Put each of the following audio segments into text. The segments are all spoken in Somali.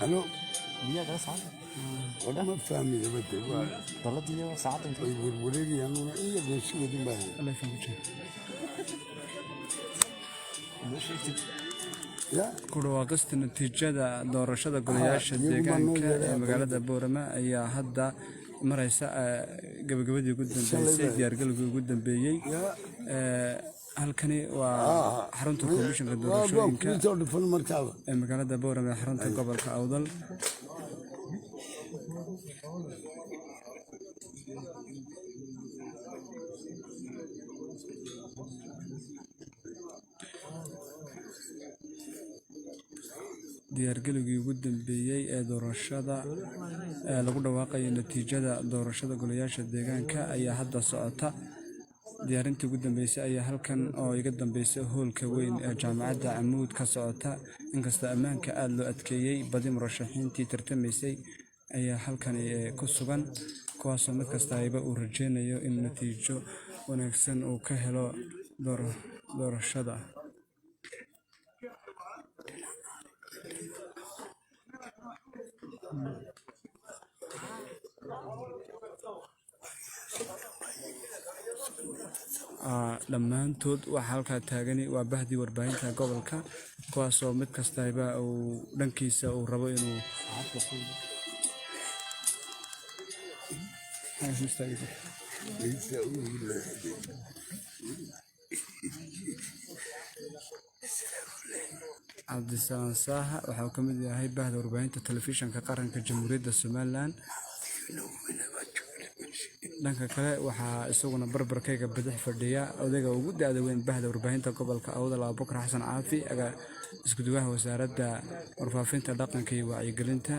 Ano? Dia ada saat. Wala ma fahmi dabadda waa Dalat dia saat itu. way warwareegayaan una in yar la sugadin baa ya ku dhawaaqista natiijada doorashada golayaasha deegaanka ee magaalada Boorama ayaa hadda maraysa gabagabadii ugu dambeysay diyaargalowgii ugu dambeeyay halkani waa xarunta komishanka doorashooyinka ee magaalada Boorama ee xarunta gobolka Awdal. diyaargalowgii ugu dambeeyay ee doorashada lagu dhawaaqay natiijada doorashada golayaasha deegaanka ayaa hadda socota. diyaarintii ugu dambeysay ayaa halkan oo iga dambeysay hoolka weyn ee jaamacadda Camuud ka socota. inkasta ammaanka aad loo adkeeyay, badi murashaxiintii tartamaysay ayaa halkan ku sugan, kuwaasoo mid kastaba uu rajeynayo in natiijo wanaagsan uu ka helo doorashada. dhammaantood waxa halkaa taagani waa bahdii warbaahinta gobolka, kuwaasoo mid kastaba uu dhankiisa uu rabo inuu cabdisalaam saaha waxa uu ka mid yahay bahda warbaahinta telefishinka qaranka jamhuuriyadda Somaliland. dhanka kale waxaa isaguna barbarkayga bidix fadhiya odayga ugu da'da weyn bahda warbaahinta gobolka Awdal Abubakar Xasan Caafi, isku-duwaha wasaaradda warfaafinta, dhaqanka iyo wacyigelinta.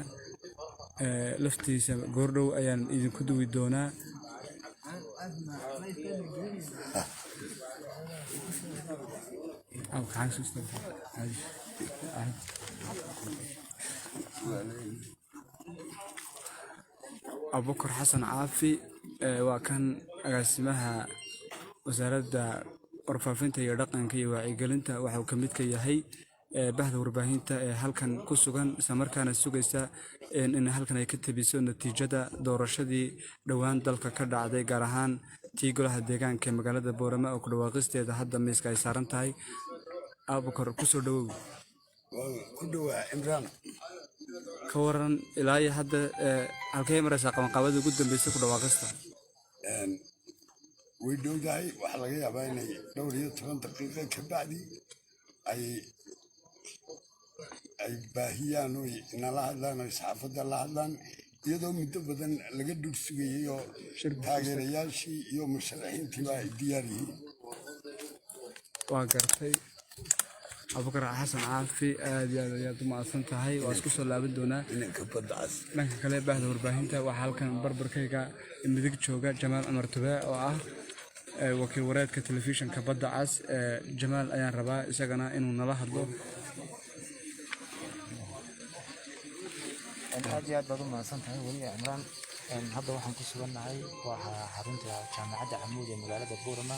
laftiisa goordhow ayaan idinku duwi doonaa. Abubakar Xasan Caafi waa kan agaasimaha wasaaradda warfaafinta iyo dhaqanka iyo wacyigelinta. waxa uu ka mid ka yahay bahda warbaahinta ee halkan ku sugan, isla markaana sugaysa in halkan ay ka tabiso natiijada doorashadii dhowaan dalka ka dhacday, gaar ahaan tii golaha deegaanka ee magaalada Boorama oo ku dhawaaqisteeda hadda miiska ay saaran tahay. Abubakar, kusoo dhawow. ku dhawaa Imraan. ka waran ilaa iyo hadda halkay maraysaa qabanqaabadii ugu dambeysay ku dhawaaqista? way dhowdahay, waxaa laga yaabaa inay dhowr iyo 10 daqiiqo ka bacdi ay baahiyaan oo nala hadlaan oo saxaafadda la hadlaan, iyadoo muddo badan laga dhul sugayay oo taageerayaashii iyo musharaxiintiiba ay diyaar yihiin. waa gartay. Abubakar Xasan Caafi, aad iyo aad ayaad u mahadsan tahay. waa isku soo laaban doonaa. inanka badda cas. dhanka kale bahda warbaahinta waxaa halkan barbarkayga midig jooga Jamaal Cumar Tube oo ah wakiil wareedka telefishinka badda cas. Jamaal ayaan rabaa isagana inuu nala hadlo. aad iyo aad baad u mahadsan tahay weli Imraan. hadda waxaan ku sugannahay waa xarunta jaamacadda Camuud ee magaalada Boorama,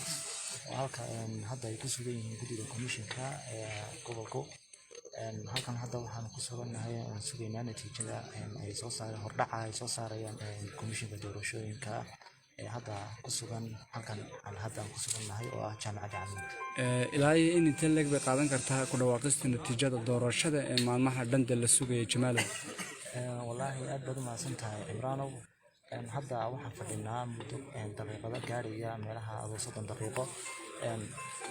oo halka hadda ay ku sugan yihiin guddiga komishanka gobolka. halkan hadda waxaan ku sugannahay sugaynaa natiijada ay soo saareen hordhaca ay soo saarayaan komishanka doorashooyinka ee hadda ku sugan halkan aan hadda ku sugannahay oo ah jaamacadda Camuud. ilaa iyo in intee leeg bay qaadan kartaa ku dhawaaqista natiijada doorashada ee maalmaha dhanbe la sugayay Jamaalow? wallaahi aad baad u mahadsan tahay Imraanow. hadda waxaan fadhinaa muddo daqiiqado gaaraya meelaha 30 daqiiqo,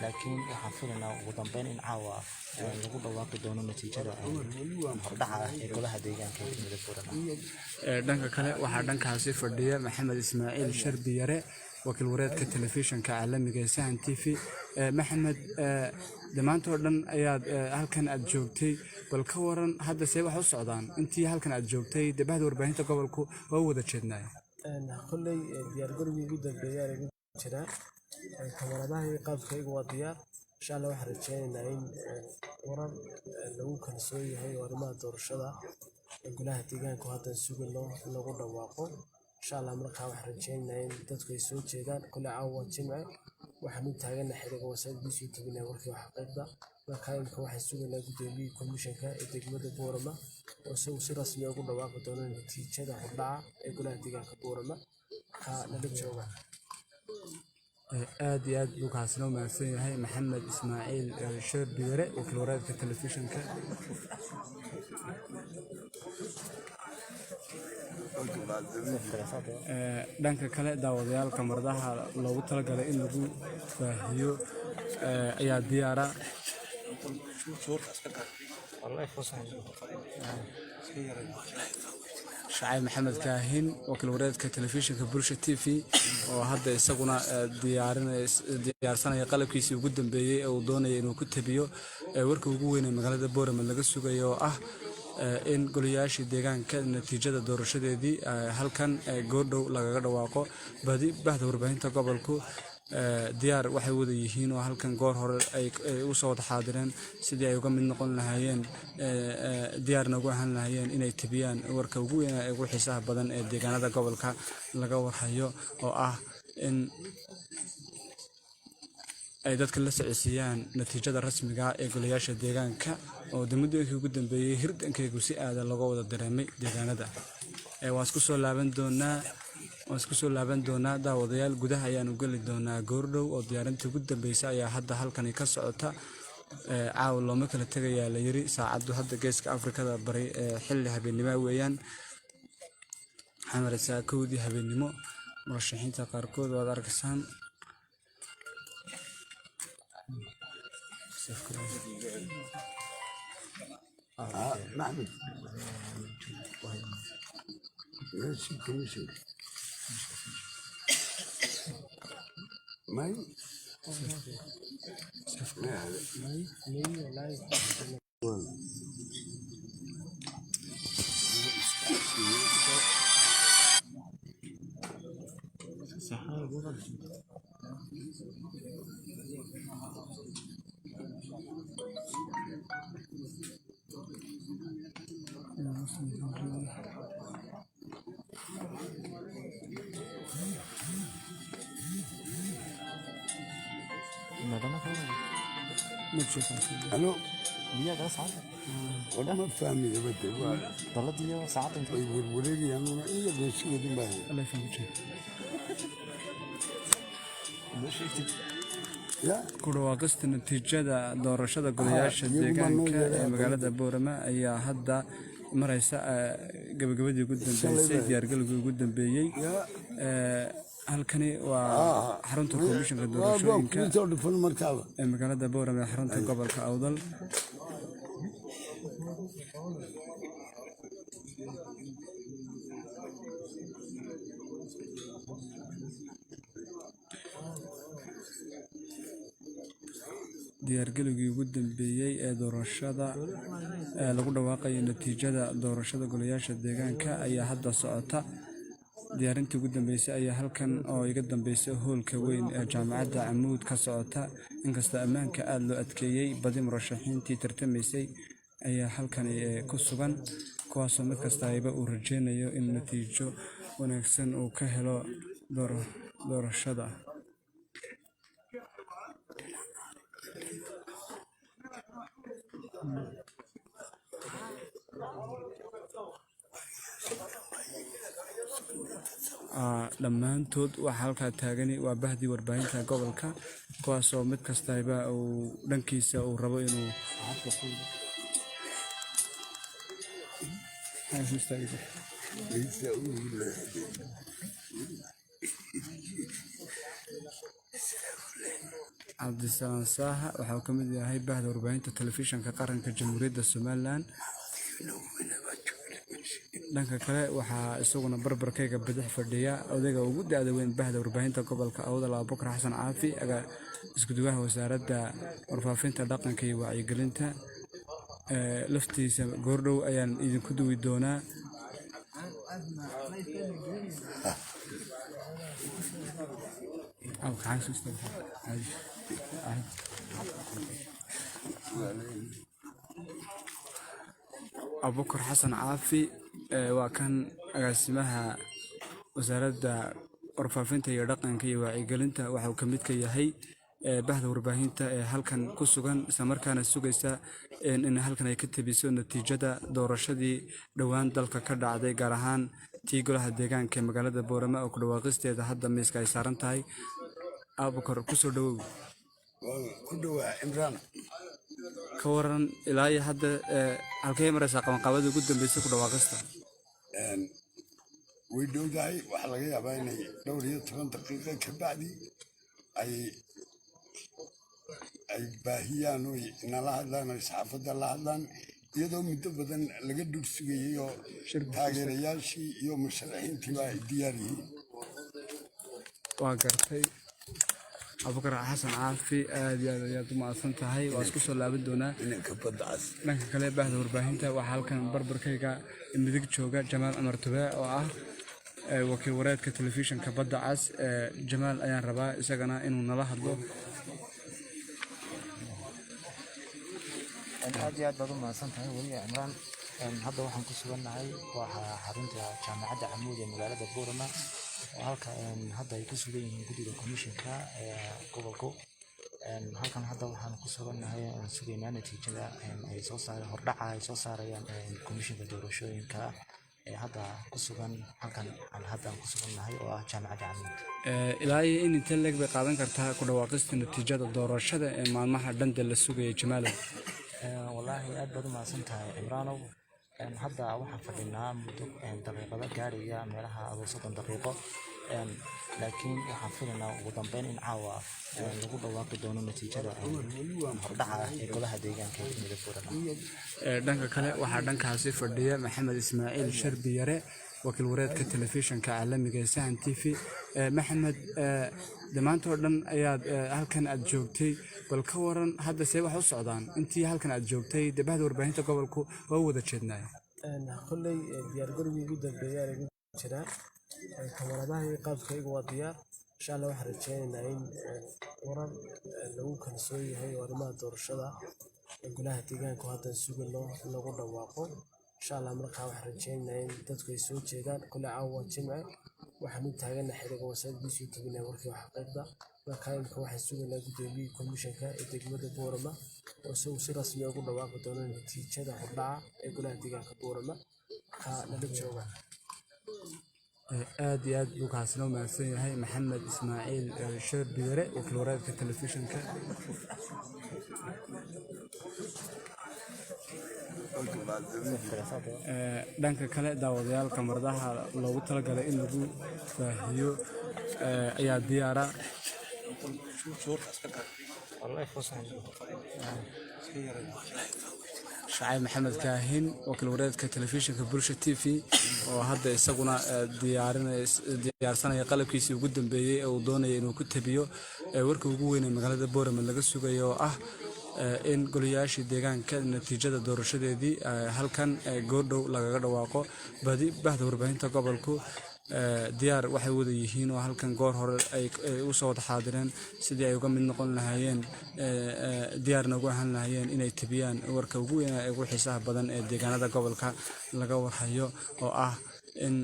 laakiin waxaan filaynaa ugu dambeyn in caawa lagu dhawaaqi doono natiijada hordhaca ee golaha deegaanka ee Boorama. dhanka kale waxaa dhankaasi fadhiya Maxamed Ismaaciil Sharbi Yare wakiil wareedka telefishinka caalamiga ee Sahan TV. Maxamed, dhammaantood dhan ayaad halkan aad joogtay, bal ka waran hadda see wax u socdaan intii halkan aad joogtay bahda warbaahinta gobolku waa wada jeednaa. kolley diyaargarowgii ugu dambeeyay ayaan ugu jiraa kamaradaha iyo qaabkaygu waa diyaar insha Allah waxaan rajeynaynaa in warar lagu kalsoon yahay oo arrimaha doorashada golaha deegaanka hadda sugayno in lagu dhawaaqo insha Allah markaa waxaan rajeynaynaa in dadku ay soo jeedaan kolley caawa Jimce waxaan u taaganahay xiriga wasaaraddiisa u tagnaa warkii xaqiiqda markaa imka waxaan sugaynaa gudoomiyihii komishanka ee degmada Boorama oo si rasmi ah ugu dhawaaqi doona natiijada hordhaca ee golaha deegaanka Boorama ka nala jooga. aad iyo aad buu kaasina u mahadsan yahay Maxamed Ismaaciil Sheer Biyare wakiil wareedka telefishinka. dhanka kale daawadayaal kamaradaha loogu talagalay in lagu baahiyo ayaa diyaara. Shacay Maxamed Kaahin wakiil wareedka telefishinka Bulsha TV oo hadda isaguna diyaarsanaya qalabkiisii ugu dambeeyay ee uu doonayay inuu ku tabiyo warka ugu weyn ee magaalada Boorama laga sugayo oo ah in golayaashii deegaanka natiijada doorashadeedii halkan goordhow lagaga dhawaaqo. bahda warbaahinta gobolku diyaar waxay wada yihiin oo halkan goor hore ay u soo wada xaadireen sidii ay uga mid noqon lahaayeen diyaarna ugu ahaan lahaayeen inay tabiyaan warka ugu weyn ee ugu xiisaha badan ee deegaanada gobolka laga warhayo oo ah in ay dadka la socodsiiyaan natiijada rasmiga ah ee golayaasha deegaanka oo muddooyinkii ugu dambeeyay hirdankaygu si aad looga wada dareemay deegaanada. waan isku soo laaban doonaa daawadayaal gudaha ayaan u geli doonaa goordhow oo diyaarintii ugu dambeysay ayaa hadda halkani ka socota. caawa looma kala tegayaa la yiri saacadu hadda geeska Afrikada bari xilli habeenimo weeyaan xamaraysaa 1 habeenimo murashaxiinta qaarkood waad arkaysaan. محمد ماشي كمشي ماي الو والله ما فاهمي يا بدي ضلت لي ساعات انت وليدي انا ايه اللي شو دي باهي الله يفهمك. ku dhawaaqista natiijada doorashada golayaasha deegaanka ee magaalada Boorama ayaa hadda maraysa gabagabadii ugu dambeysay diyaargalowgii ugu dambeeyay. halkani waa xarunta komishanka doorashooyinka ee magaalada Boorama ee xarunta gobolka Awdal. diyaargalowgii ugu dambeeyay ee doorashada lagu dhawaaqayo natiijada doorashada golayaasha deegaanka ayaa hadda socota. diyaarintii ugu dambeysay ayaa halkan oo iga dambeysay hoolka weyn ee jaamacadda Camuud ka socota. inkasta ammaanka aad loo adkeeyay badi murashaxiintii tartamaysay ayaa halkan ku sugan kuwaasoo mid kasta ayba uu rajeynayo in natiijo wanaagsan uu ka helo doorashada. dhammaantood waxa halkaa taagani waa bahdii warbaahinta gobolka kuwaasoo mid kastaba uu dhankiisa uu rabo inuu Cabdisalaam Saaha waxa uu ka mid yahay bahda warbaahinta telefishinka qaranka Jamhuuriyadda Somaliland. dhanka kale waxaa isaguna barbarkayga bidix fadhiya odayga ugu da-da weyn bahda warbaahinta gobolka Awdal Abuukar Xasan Caafi isku-duwaha wasaaradda warfaafinta dhaqanka iyo wacyigelinta laftiisa goordhow ayaan idinku duwi doonaa. Abuukar Xasan Caafi waa kan agaasimaha wasaaradda warfaafinta iyo dhaqanka iyo wacyigelinta. Waxa uu ka mid ka yahay bahda warbaahinta ee halkan ku sugan isla markaana sugaysa in halkan ay ka tabiso natiijada doorashadii dhowaan dalka ka dhacday, gaar ahaan tii golaha deegaanka ee magaalada Boorama oo ku dhawaaqisteeda hadda miiska ay saaran tahay. Abuukar, kusoo dhawow. ku dhawaa Imraan. Ka waran ilaa iyo hadda halkay maraysaa qabanqaabadii ugu dambeysay ku dhawaaqista? way dhowdahay, waxaa laga yaabaa inay dhowr iyo 10 daqiiqo ka bacdi ay baahiyaan oo nala hadlaan oo saxaafadda la hadlaan, iyadoo muddo badan laga dhul sugayay oo taageerayaashii iyo musharaxiintiiba ay diyaar yihiin. Waa gartay. Abuukar Xasan Caafi aad iyo aad ayaad u mahadsan tahay. Waa isku soo laaban doonaa. Inanka badda cas. Dhanka kale bahda warbaahinta waxaa halkan barbarkayga midig jooga Jamaal Cumar Tube oo ah wakiil wareedka telefishinka Badda Cas. Jamaal ayaan rabaa isagana inuu nala hadlo. aad iyo aad baad u mahadsan tahay weli Imraan. Hadda waxaan ku sugannahay waa xarunta jaamacadda Camuud ee magaalada Boorama oo halka hadda ay ku sugan yihiin guddiga komishinka gobolka. halkan hadda waxaan ku sugannahay sugaynaa natiijada ay soo saareen hordhaca ay soo saarayaan komishinka doorashooyinka ee hadda ku sugan halkan aan hadda ku sugannahay oo ah jaamacadda Camuud. ilaa iyo inta leeg bay qaadan kartaa ku dhawaaqista natiijada doorashada ee maalmaha dhanbe la sugayay Jamaalow? wallaahi aad baad u mahadsan tahay Imraanow. hadda waxaan fadhinaa muddo daqiiqado gaaraya meelaha 30 daqiiqo, laakiin waxaan filaynaa ugu dambeyn in caawa lagu dhawaaqi doono natiijada hordhaca ee golaha deegaanka ee degmada Boorama. dhanka kale waxaa dhankaasi fadhiya Maxamed Ismaaciil Sharbi Yare, wakiil wareedka telefishinka caalamiga ee Sahan TV. Maxamed, dhammaantood dhan ayaad halkan aad joogtay, bal ka waran hadda see wax u socdaan intii halkan aad joogtay? bahda warbaahinta gobolku waa u wada jeednaa. kolley diyaargarowgii ugu dambeeyay ayaan ugu jiraa. kamaradaha iyo qaabkaygu waa diyaar. insha Allah waxaan rajeynaynaa in warar lagu kalsoon yahay oo arrimaha doorashada golaha deegaanka hadda sugayno in lagu dhawaaqo. insha Allah markaa waxaan rajeynaynaa in dadku ay soo jeedaan. kolley caawa Jimce waxaan u taaganahay xiriga wasaaraddiisa u tagnaa warkii xaqiiqda. markaa imika waxaan sugaynaa gudoomiyihii komishanka ee degmada Boorama oo isagu si rasmi ah ugu dhawaaqi doono natiijada hordhaca ee golaha deegaanka Boorama. markaa nala jooga. aad iyo aad buu kaasina u mahadsan yahay Maxamed Ismaaciil Sharbi Yare, wakiil wareedka telefishinka. dhanka kale daawadayaal kamaradaha loogu talagalay in lagu baahiyo ayaa diyaara. Shacayb Maxamed Kaahin, wakiil wareedka telefishinka Bulsha TV oo hadda isaguna diyaarsanaya qalabkiisii ugu dambeeyay ee uu doonaya inuu ku tabiyo warka ugu weyn ee magaalada Boorama laga sugayo oo ah in golayaashii deegaanka natiijada doorashadeedii halkan goordhow lagaga dhawaaqo. badi bahda warbaahinta gobolku diyaar waxay wada yihiin oo halkan goor hore ay u soo wada xaadireen sidii ay uga mid noqon lahaayeen, diyaarna ugu ahaan lahaayeen inay tabiyaan warka ugu weyn ee ugu xiisaha badan ee deegaanada gobolka laga warhayo oo ah in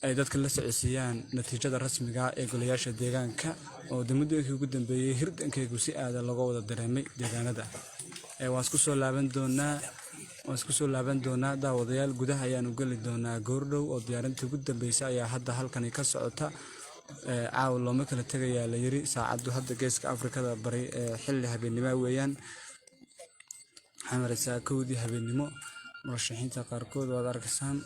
ay dadka la socodsiiyaan natiijada rasmiga ee golayaasha deegaanka oo muddooyinkii ugu dambeeyay hirdankaygu si aad looga wada dareemay deegaanada. waan isku soo laaban doonaa daawadayaal. gudaha ayaanu geli doonaa goordhow oo diyaarintii ugu dambeysay ayaa hadda halkani ka socota. caawa looma kala tegayaa la yiri. saacaddu hadda geeska Afrikada bari xilli habeenimo weeyaan. waxaan maraysaa 1:00 habeenimo. murashaxiinta qaarkood waad arkaysaan.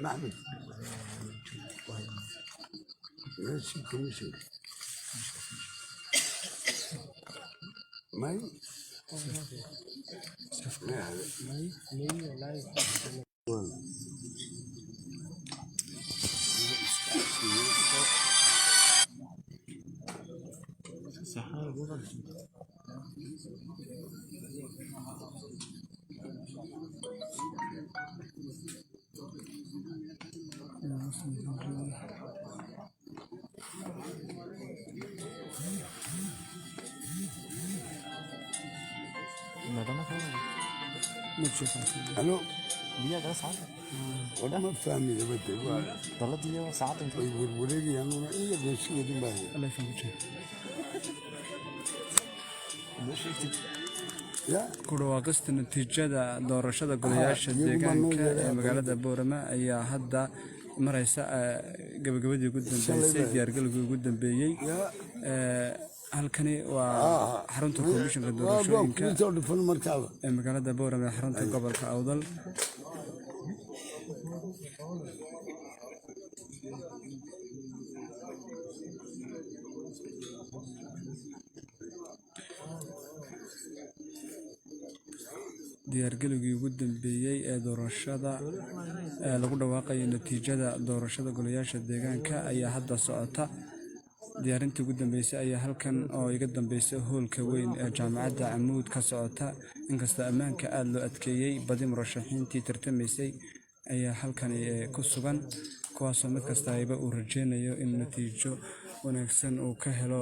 محمد ماشي كويس. may ano wada ma fahmi dabada way warwareegayaan iya doonsigeedin baa ya ku dhawaaqista natiijada doorashada golayaasha deegaanka ee magaalada Boorama ayaa hadda maraysa gabagabadii ugu dambeysay diyaargalowgii ugu dambeeyay halkani waa xarunta komishanka doorashooyinka ee magaalada Boorama ee xarunta gobolka Awdal diyaargalowgii ugu dambeeyay ee doorashada lagu dhawaaqayo natiijada doorashada golayaasha deegaanka ayaa hadda socota diyaarintii ugu dambeysay ayaa halkan oo iga dambeysay hoolka weyn ee jaamacadda Camuud ka socota inkastoo ammaanka aad loo adkeeyay badi murashaxiintii tartamaysay ayaa halkan ku sugan kuwaasoo mid kastaba uu rajeynayo in natiijo wanaagsan uu ka helo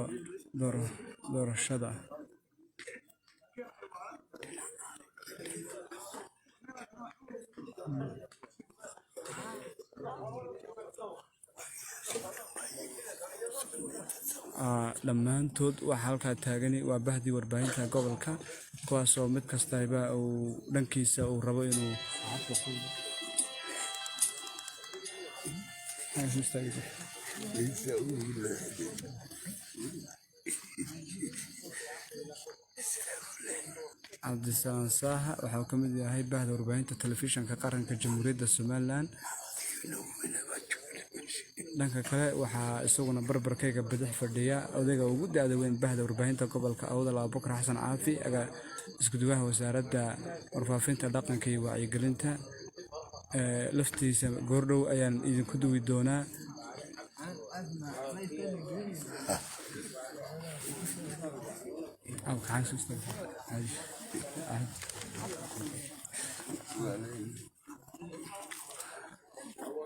doorashada dhammaantood waxa halkaa taagani waa bahdii warbaahinta gobolka kuwaasoo mid kastaba uu dhankiisa uu rabo inuu cabdisalaam saaha waxa uu ka mid yahay bahda warbaahinta telefishinka qaranka jamhuuriyadda Somaliland dhanka kale waxaa isaguna barbarkayga bidix fadhiya odayga ugu da'da weyn bahda warbaahinta gobolka Awdal Abubakar Xasan Caafi isku duwaha wasaaradda warfaafinta dhaqanka iyo wacyigelinta laftiisa goordhow ayaan idinku duwi doonaa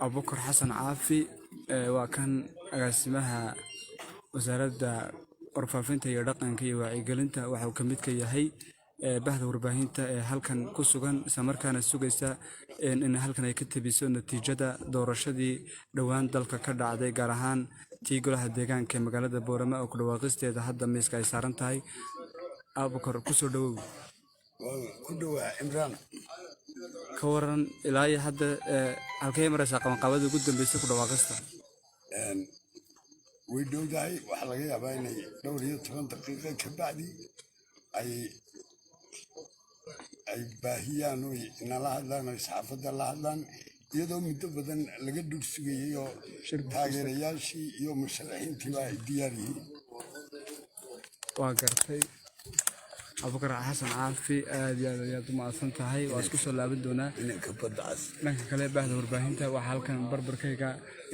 Abubakar Xasan Caafi waa kan agaasimaha wasaaradda warfaafinta iyo dhaqanka iyo wacyigelinta waxa uu ka mid ka yahay bahda warbaahinta ee halkan ku sugan isla markaana sugaysa in halkan ay ka tabiso natiijada doorashadii dhowaan dalka ka dhacday gaar ahaan tii golaha deegaanka ee magaalada Boorama oo ku dhawaaqisteeda hadda miiska ay saaran tahay Abubakar ku soo dhawow ku dhawaa Imraan ka waran ilaa hadda halkay maraysaa qabanqaabada ugu dambeysay ku dhawaaqista way dhowdahay waxa laga yaabaa inay dhowr iyo 10 daqiiqo ka bacdi ay baahiyaan oo nala hadlaan oo saxaafadda la hadlaan iyadoo muddo badan laga dhul sugayay oo taageerayaashii iyo musharaxiintii baa diyaar yihiin waa gartay Abubakar Xasan Caafi aad iyo aad u mahadsan tahay waa isku soo laaban doonaa inanka badda cas dhanka kale bahda warbaahinta waxaa halkan barbarkayga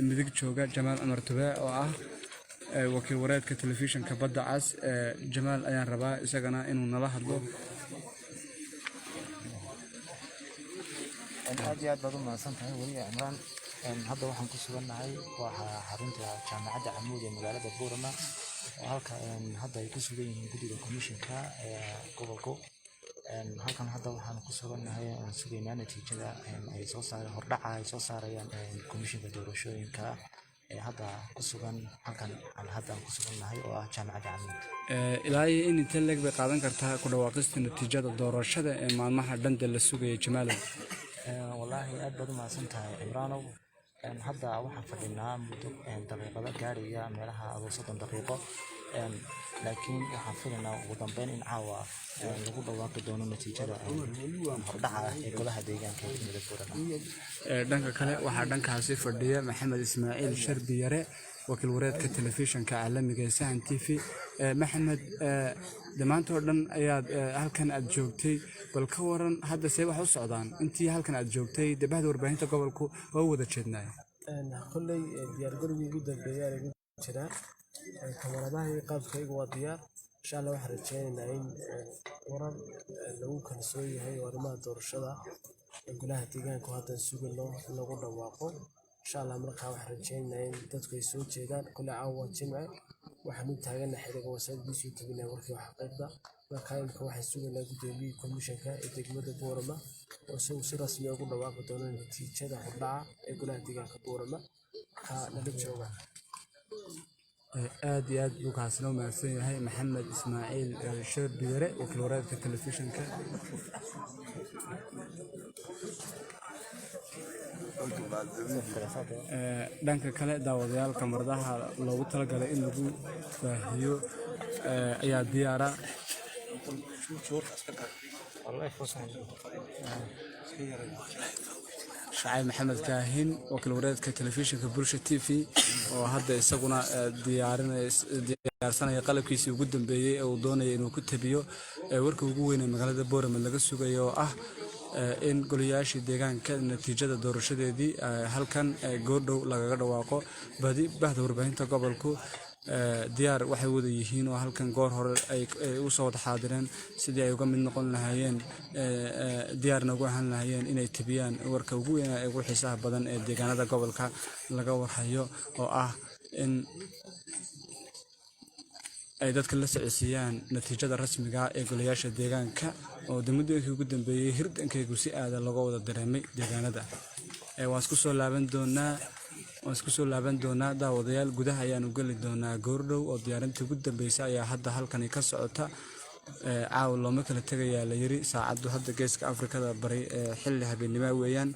midig jooga Jamaal Amar Tube oo ah wakiil wareedka telefishinka badda cas Jamaal ayaan rabaa isagana inuu nala hadlo aad iyo aad baad u mahadsan tahay weli Imraan hadda waxaan ku sugannahay waa xarunta jaamacadda Camuud ee magaalada Boorama halka hadda ay ku sugan yihiin guddiga komishanka gobolka halkan hadda waxaan ku sugannahay sugaynaa natiijada ay soo saareen hordhaca ay soo saarayaan komishanka doorashooyinka hadda ku sugan halkan aan hadda ku sugannahay oo ah jaamacadda Camuud ilaa in inta leeg bay qaadan kartaa ku dhawaaqista natiijada doorashada ee maalmaha dhanbe la sugayay Jamaal والله أبدو ما سنتها إمرانو hadda waxaan fadhinaa muddo daqiiqado gaaraya meelaha 30 daqiiqo laakiin waxaan filaynaa ugu dambeyn in caawa lagu dhawaaqi doono natiijada hordhaca ee golaha deegaanka ee degmada Boorama dhanka kale waxaa dhankaasi fadhiya Maxamed Ismaaciil Sharbi Yare wakiil wareedka telefishinka caalamiga ee Sahan TV. Maxamed, dhammaantood dhan ayaad halkan aad joogtay, bal ka waran hadda see wax u socdaan intii halkan aad joogtay bahda warbaahinta gobolku waa u wada jeednaa. kolley diyaargarowgii ugu dambeeyay ayaa lagu jiraa kamaradaha iyo qaabkaygu waa diyaar insha Allah waxaan rajeynaynaa in warar lagu kalsoon yahay oo arrimaha doorashada golaha deegaanka hadda sugayno in lagu dhawaaqo insha Allah markaa waxaan rajeynaynaa in dadku ay soo jeedaan kolley caawa Jimce waxaan u taaganahay xiriga wasaaraddiisa tabinaya warkii xaqiiqda markaa imka waxaan sugaynaa gudoomiyihii komishanka ee degmada Boorama oo si rasmi ah ugu dhawaaqi doona natiijada hordhaca ee golaha deegaanka Boorama ka nala jooga. aad iyo aad buu kaasina u mahadsan yahay Maxamed Ismaaciil Sheer Biyare wakiil wareedka telefishinka. dhanka kale daawadayaal kamaradaha loogu talagalay in lagu baahiyo ayaa diyaara. Shacayb Maxamed Kaahin wakiil wareedka telefishinka Bulsha TV oo hadda isaguna diyaarsanaya qalabkiisii ugu dambeeyay ee uu doonaya inuu ku tabiyo warka ugu weyn ee magaalada Boorama laga sugayo oo ah in golayaashii deegaanka natiijada doorashadeedii halkan goordhow lagaga dhawaaqo. bahda warbaahinta gobolku diyaar waxay wada yihiin oo halkan goor hore ay u soo wada xaadireen sidii ay uga mid noqon lahaayeen diyaarna ugu ahaan lahaayeen inay tabiyaan warka ugu weyn ee ugu xiisaha badan ee deegaanada gobolka laga warhayo oo ah in ay dadka la socodsiiyaan natiijada rasmiga ah ee golayaasha deegaanka oo muddooyinkii ugu dambeeyay hirdankaygu si aad looga wada dareemay deegaanada. waan isku soo laaban doonaa daawadayaal gudaha ayaanu geli doonaa goordhow oo diyaarintii ugu dambeysay ayaa hadda halkani ka socota. caawa looma kala tegayaa la yiri saacadu hadda geeska Afrikada bari xilli habeenimo weeyaan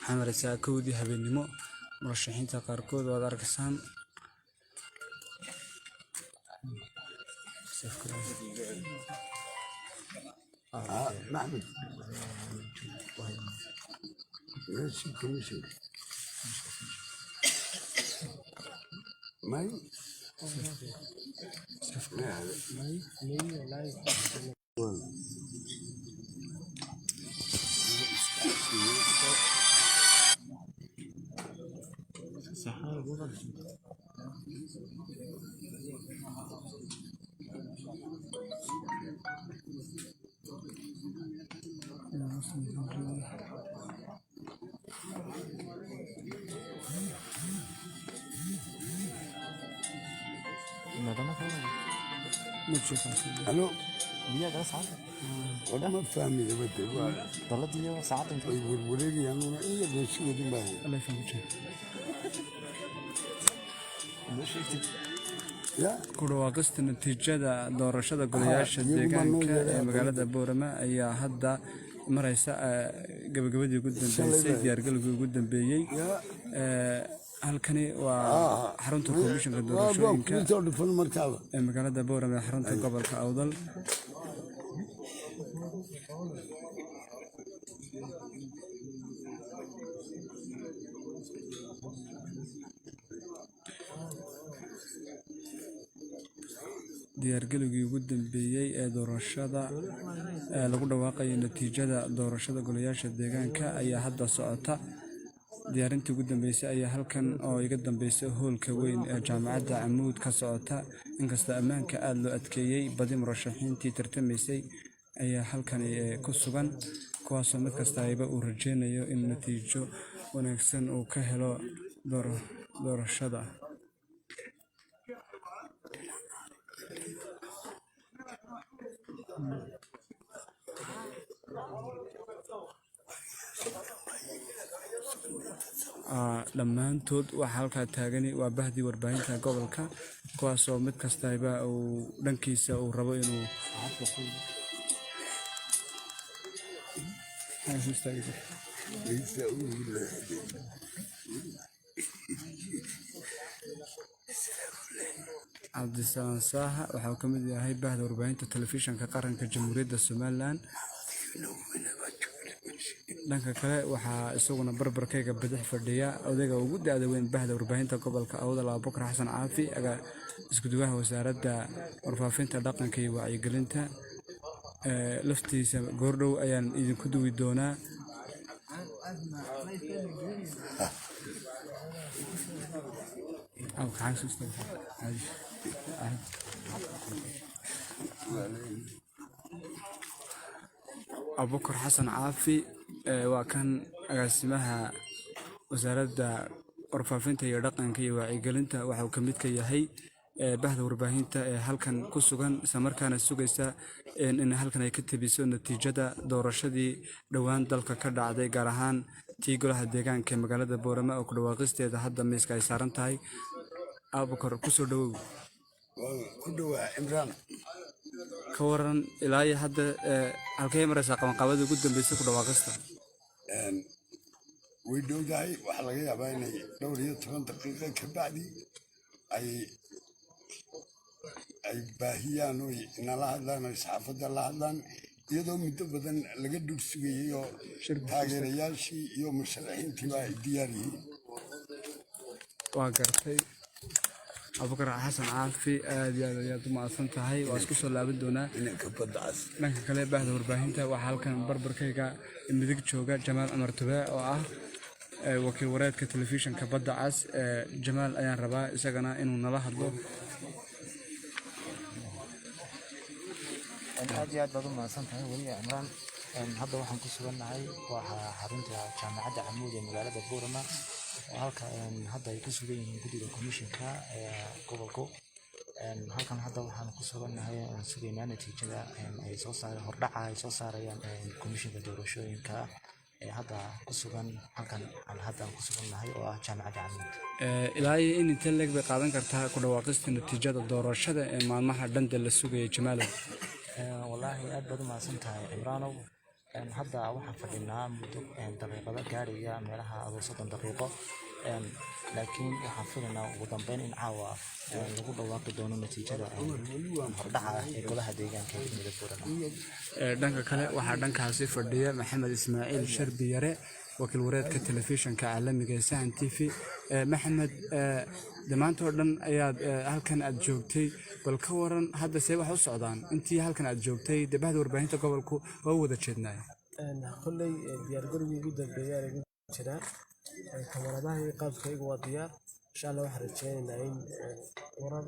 xamaraysaa kowdii habeenimo. murashaxiinta qaarkood waad arkaysaan محمد ماشي كويس ماي الو والله ما فاهمي بدي دولة ساعات انت وريني انا ايه اللي شو دي معي الله يفهمك. ku dhawaaqista natiijada doorashada golayaasha deegaanka ee magaalada Boorama ayaa hadda maraysa gabagabadii ugu dambeysay diyaargalowgii ugu dambeeyay. halkani waa xarunta komishanka doorashooyinka ee magaalada Boorama ee xarunta gobolka Awdal. diyaargalowgii ugu dambeeyay ee doorashada lagu dhawaaqayo natiijada doorashada golayaasha deegaanka ayaa hadda socota. diyaarintii ugu dambeysay ayaa halkan oo iga dambeysay hoolka weyn ee jaamacadda Camuud ka socota. inkasta ammaanka aad loo adkeeyay badi murashaxiintii tartamaysay ayaa halkan ku sugan kuwaasoo mid kasta ayba uu rajeynayo in natiijo wanaagsan uu ka helo doorashada. dhammaantood waxa halkaa taagani waa bahdii warbaahinta gobolka kuwaasoo mid kastaba uu dhankiisa uu rabo inuu Cabdisalaam Saaha waxa uu ka mid yahay bahda warbaahinta telefishinka qaranka Jamhuuriyadda Somaliland. dhanka kale waxaa isaguna barbarkayga bidix fadhiya odayga ugu da-da weyn bahda warbaahinta gobolka Awdal Abuukar Xasan Caafi iskuduwaha wasaaradda warfaafinta dhaqanka iyo wacyigelinta laftiisa goordhow ayaan idinku duwi doonaa. Abuukar Xasan Caafi waa kan agaasimaha wasaaradda warfaafinta iyo dhaqanka iyo wacyigelinta waxa uu ka mid ka yahay bahda warbaahinta ee halkan ku sugan isla markaana sugaysa in halkan ay ka tabiso natiijada doorashadii dhowaan dalka ka dhacday gaar ahaan tii golaha deegaanka ee magaalada Boorama oo ku dhawaaqisteeda hadda miiska ay saaran tahay. Abuukar kusoo dhawow. ku dhawaa Imraan Ka waran ilaa iyo hadda halkay maraysaa qabanqaabada ugu dambeysay ku dhawaaqista? way dhowdahay waxaa laga yaabaa inay dhowr iyo 10 daqiiqo ka bacdi ay baahiyaan oo nala hadlaan oo saxaafadda la hadlaan iyadoo muddo badan laga dhul sugayay oo taageerayaashii iyo musharaxiintiiba ay diyaar yihiin. waa gartay. Abuukar Xasan Caafi aad iyo aad u mahadsan tahay. waa isku soo laaban doonaa inanka badda cas. dhanka kale bahda warbaahinta waxaa halkan barbarkayga midig jooga Jamaal Cumar Tube oo ah wakiil wareedka telefishinka badda cas. Jamaal ayaan rabaa isagana inuu nala hadlo. aad iyo aad baad u mahadsan tahay weli Imraan. hadda waxaan ku sugannahay waa xarunta jaamacadda Camuud ee magaalada Boorama oo halka hadda ay ku sugan yihiin guddiga komishinka gobolka. halkan hadda waxaan ku sugannahay sugaynaa natiijada ay soo saareen hordhaca ay soo saarayaan komishinka doorashooyinka ee hadda ku sugan halkan aan hadda ku sugannahay oo ah jaamacadda Camuud. ilaa iyo in inta leeg bay qaadan kartaa ku dhawaaqista natiijada doorashada ee maalmaha dhanbe la sugayay Jamaalow? wallaahi aad baad u mahadsan tahay Imraanow. hadda waxaan fadhinaa muddo daqiiqado gaaraya meelaha 30 daqiiqo laakiin waxaan filaynaa ugu dambeyn in caawa lagu dhawaaqi doono natiijada hordhaca ee golaha deegaanka ee degmada Boorama. dhanka kale waxaa dhankaasi fadhiya Maxamed Ismaaciil Sharbi Yare wakiil wareedka telefishinka caalamiga ee Sahan TV. Maxamed dhammaantood dhan ayaad halkan aad joogtay bal ka waran hadda see wax u socdaan intii halkan aad joogtay bahda warbaahinta gobolku waa wada jeednaa. kolley diyaargarowgii ugu dambeeyay ayaa lagu jiraa kamaradaha iyo qaabkaygu waa diyaar insha Allah waxaan rajeynaynaa in warar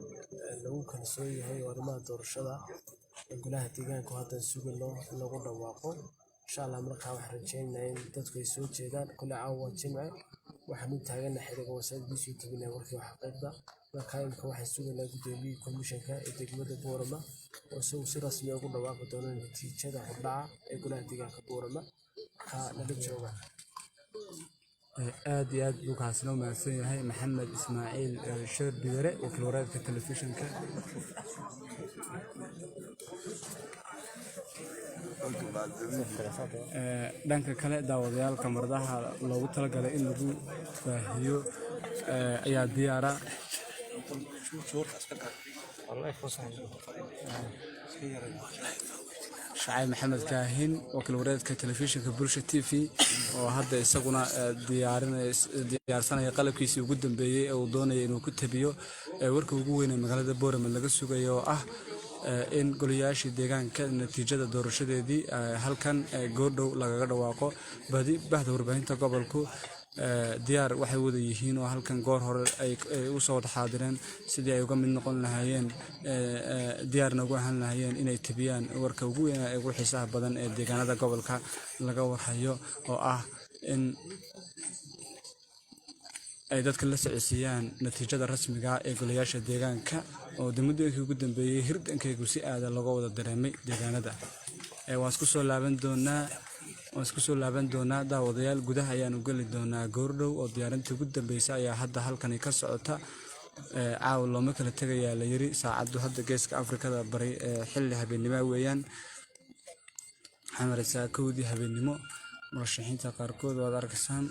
lagu kalsoon yahay oo arrimaha doorashada golaha deegaanka hadda sugayno in lagu dhawaaqo insha Allah. markaa waxaan rajeynaynaa in dadku ay soo jeedaan kolley caawa Jimce waxaan u taaganahay xiliga wasaaraddiisu tagnaa warkii xaqiiqda markaa imka waxaan sugaynaa gudoomiyihii komishanka ee degmada Boorama oo isagu si rasmi ah ugu dhawaaqi doona natiijada hordhaca ee golaha deegaanka Boorama markaa nala jooga. aad iyo aad buu kaasina u mahadsan yahay Maxamed Ismaaciil Sharbi Yare wakiil wareedka telefishinka. dhanka kale daawadayaal kamaradaha loogu talagalay in lagu baahiyo ayaa diyaara. Shacay Maxamed Kaahin wakiil wareedka telefishinka Bulsha TV oo hadda isaguna diyaarsanaya qalabkiisii ugu dambeeyay ee uu doonaya inuu ku tabiyo warka ugu weyn ee magaalada Boorama laga sugayo oo ah in golayaashii deegaanka natiijada doorashadeedii halkan goordhow lagaga dhawaaqo. bahda warbaahinta gobolku diyaar waxay wada yihiin oo halkan goor hore ay u soo wada xaadireen sidii ay uga mid noqon lahaayeen diyaarna ugu ahaan lahaayeen inay tabiyaan warka ugu weyn ee ugu xiisaha badan ee deegaanada gobolka laga warhayo oo ah in ay dadka la socodsiiyaan natiijada rasmiga ah ee golayaasha deegaanka oo muddooyinkii ugu dambeeyay hirdankaygu si aad looga wada dareemay deegaanada. waan isku soo laaban doonaa daawadayaal gudaha ayaan u geli doonaa goordhow oo diyaarintii ugu dambeysay ayaa hadda halkani ka socota. caawa looma kala tegayaa la yiri saacaddu hadda geeska Afrikada bari xilli habeenimo weeyaan waxaan maraysaa 1 habeenimo. murashaxiinta qaarkood waad arkaysaan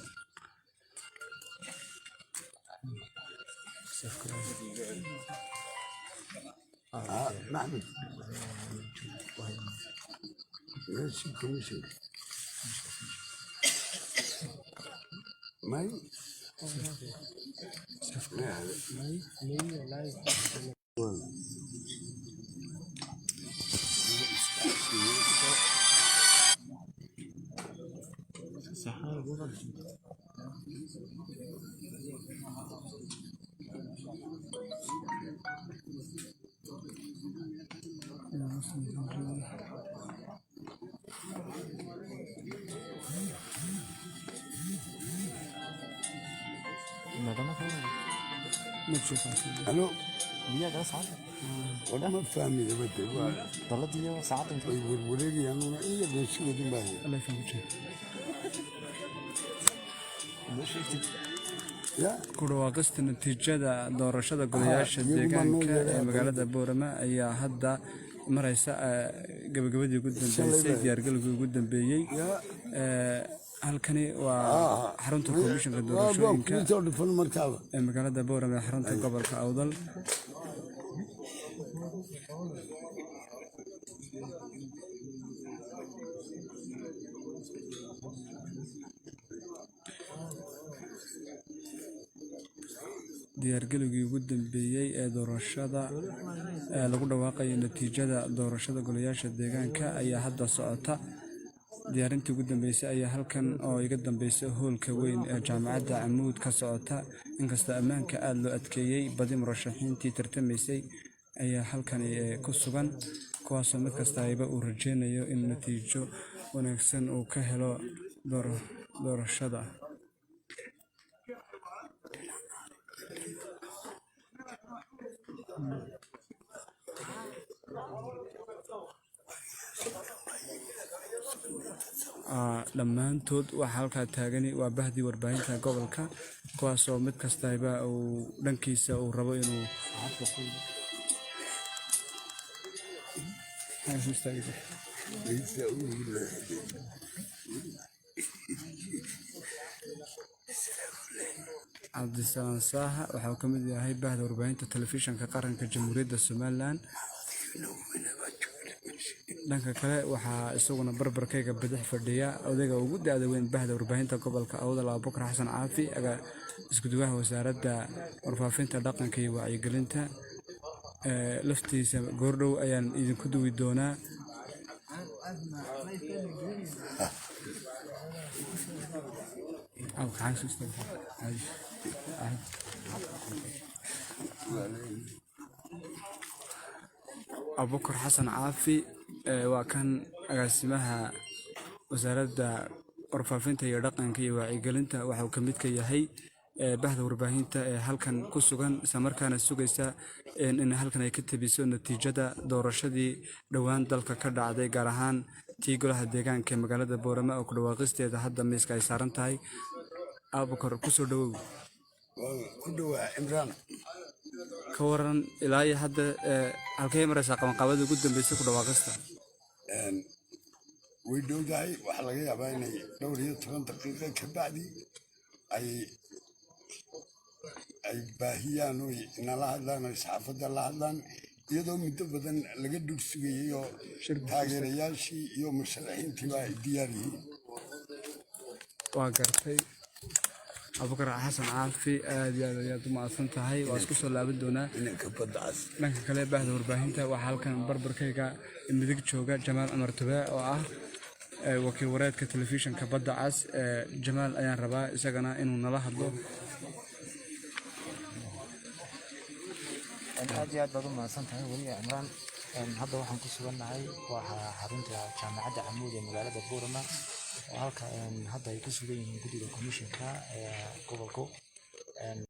محمد ماشي كويس may ano wala ma fahmi dabade way warwareegayaan iyadan sigoodin baaya ya ku dhawaaqista natiijada doorashada golayaasha deegaanka ee magaalada Boorama ayaa hadda maraysa gabagabadii ugu dambeysay diyaargalowgii ugu dambeeyay halkani waa xarunta komishanka doorashooyinka ee magaalada Boorama ee xarunta gobolka Awdal diyaargalowgii ugu dambeeyay ee doorashada lagu dhawaaqay natiijada doorashada golayaasha deegaanka ayaa hadda socota diyaarintii ugu dambeysay ayaa halkan oo iga dambeysay hoolka weyn ee jaamacadda Camuud ka socota inkasta ammaanka aad loo adkeeyay badi murashaxiintii tartamaysay ayaa halkan ku sugan kuwaasoo mid kasta ayba uu rajeynayo in natiijo wanaagsan uu ka helo doorashada dhammaantood waxa halkaa taagani waa bahdii warbaahinta gobolka kuwaasoo mid kastaba uu dhankiisa uu rabo inuu cabdisalaam saaha waxa uu ka mid yahay bahda warbaahinta telefishinka qaranka jamhuuriyadda Somaliland dhanka kale waxaa isaguna barbarkayga bidix fadhiya odayga ugu da'da weyn bahda warbaahinta gobolka Awdal Abubakar Xasan Caafi isku duwaha wasaaradda warfaafinta dhaqanka iyo wacyigelinta laftiisa goordhow ayaan idinku duwi doonaa Abubakar Xasan Caafi waa kan agaasimaha wasaaradda warfaafinta iyo dhaqanka iyo wacyigelinta waxa uu ka mid ka yahay bahda warbaahinta ee halkan ku sugan isla markaana sugaysa in halkan ay ka tabiso natiijada doorashadii dhowaan dalka ka dhacday gaar ahaan tii golaha deegaanka ee magaalada Boorama oo ku dhawaaqisteeda hadda miiska ay saaran tahay Abubakar ku soo dhawow ku dhawaa Imraan ka waran ilaa iyo hadda halkay maraysaa qabanqaabada ugu dambeysay ku dhawaaqista way dhowdahay waxaa laga yaabaa inay dhowr iyo 10 daqiiqo ka bacdi ay baahiyaan oo nala hadlaan oo saxaafadda la hadlaan iyadoo muddo badan laga dhul sugayay oo taageerayaashii iyo musharaxiintiiba ay diyaar yihiin waa gartay Abubakar Xasan Caafi aad iyo aad u mahadsan tahay waa isku soo laaban doonaa inanka badda cas dhanka kale bahda warbaahinta waxaa halkan barbarkayga midig jooga Jamaal Amar Tube oo ah wakiil wareedka telefishinka badda cas Jamaal ayaan rabaa isagana inuu nala hadlo aad iyo aad baad u mahadsan tahay weli Imraan hadda waxaan ku sugannahay waa xarunta jaamacadda Camuud ee magaalada Boorama halka hadda ay ku sugan yihiin guddiga komishanka gobolka